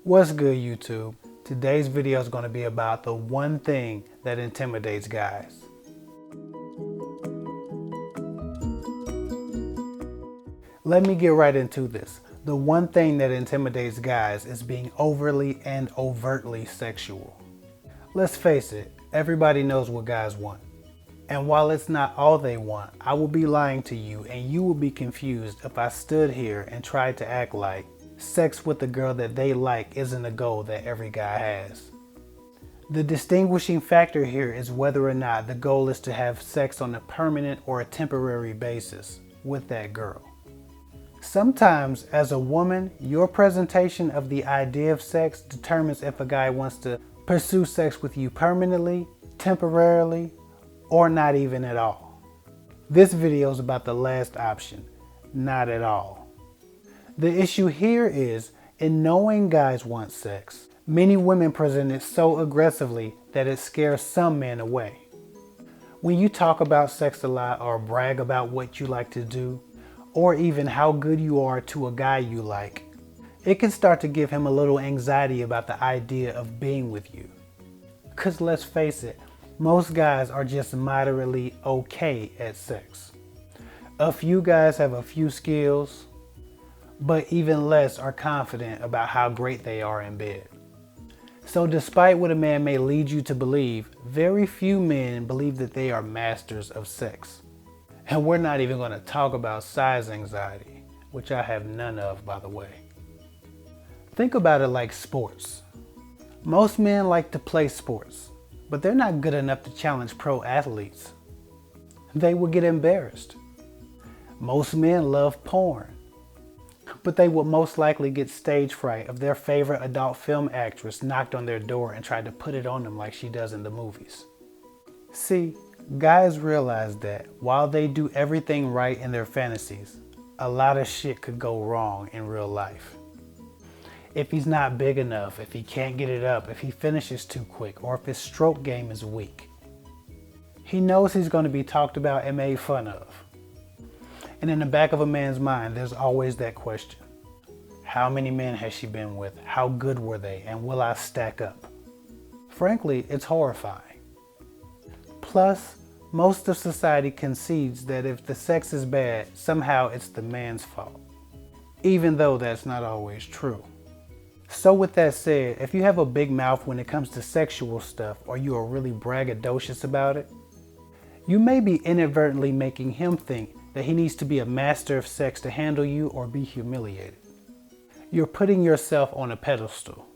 What's good, YouTube? Today's video is going to be about the one thing that intimidates guys. Let me get right into this. The one thing that intimidates guys is being overly and overtly sexual. Let's face it, everybody knows what guys want. And while it's not all they want, I will be lying to you and you will be confused if I stood here and tried to act like sex with the girl that they like isn't a goal that every guy has. The distinguishing factor here is whether or not the goal is to have sex on a permanent or a temporary basis with that girl. Sometimes, as a woman, your presentation of the idea of sex determines if a guy wants to pursue sex with you permanently, temporarily, or not even at all. This video is about the last option, not at all. The issue here is, in knowing guys want sex, many women present it so aggressively that it scares some men away. When you talk about sex a lot or brag about what you like to do, or even how good you are to a guy you like, it can start to give him a little anxiety about the idea of being with you. Because let's face it, most guys are just moderately okay at sex. A few guys have a few skills, but even less are confident about how great they are in bed. So despite what a man may lead you to believe, very few men believe that they are masters of sex. And we're not even going to talk about size anxiety, which I have none of, by the way. Think about it like sports. Most men like to play sports, but they're not good enough to challenge pro athletes. They would get embarrassed. Most men love porn, but they would most likely get stage fright if their favorite adult film actress knocked on their door and tried to put it on them like she does in the movies. See, guys realize that while they do everything right in their fantasies, a lot of shit could go wrong in real life. If he's not big enough, if he can't get it up, if he finishes too quick, or if his stroke game is weak. He knows he's going to be talked about and made fun of. And in the back of a man's mind, there's always that question. How many men has she been with? How good were they? And will I stack up? Frankly, it's horrifying. Plus, most of society concedes that if the sex is bad, somehow it's the man's fault. Even though that's not always true. So with that said, if you have a big mouth when it comes to sexual stuff, or you are really braggadocious about it, you may be inadvertently making him think that he needs to be a master of sex to handle you or be humiliated. You're putting yourself on a pedestal.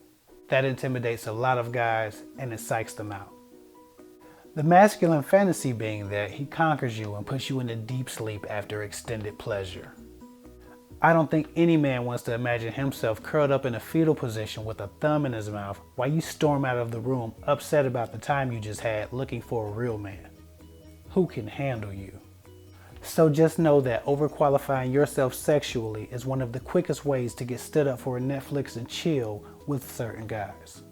That intimidates a lot of guys and it psychs them out. The masculine fantasy being that he conquers you and puts you into deep sleep after extended pleasure. I don't think any man wants to imagine himself curled up in a fetal position with a thumb in his mouth while you storm out of the room upset about the time you just had looking for a real man who can handle you. So just know that overqualifying yourself sexually is one of the quickest ways to get stood up for a Netflix and chill with certain guys.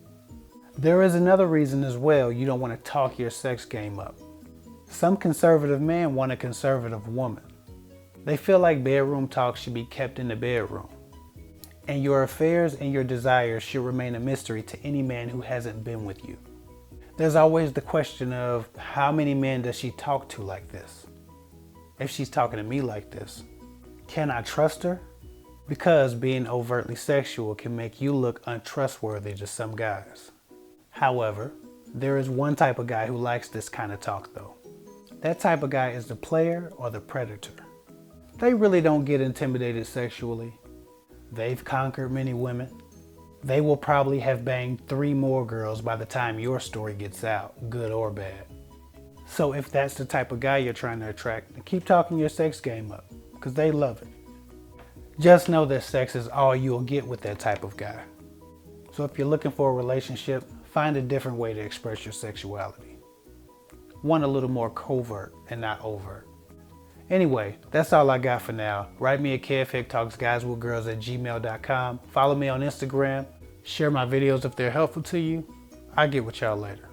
There is another reason as well you don't want to talk your sex game up. Some conservative men want a conservative woman. They feel like bedroom talk should be kept in the bedroom. And your affairs and your desires should remain a mystery to any man who hasn't been with you. There's always the question of how many men does she talk to like this? If she's talking to me like this, can I trust her? Because being overtly sexual can make you look untrustworthy to some guys. However, there is one type of guy who likes this kind of talk though. That type of guy is the player or the predator. They really don't get intimidated sexually. They've conquered many women. They will probably have banged 3 more girls by the time your story gets out, good or bad. So if that's the type of guy you're trying to attract, then keep talking your sex game up, because they love it. Just know that sex is all you'll get with that type of guy. So if you're looking for a relationship, find a different way to express your sexuality. One a little more covert and not overt. Anyway, that's all I got for now. Write me at Kevhicktalksguyswithgirls@gmail.com. Follow me on Instagram. Share my videos if they're helpful to you. I'll get with y'all later.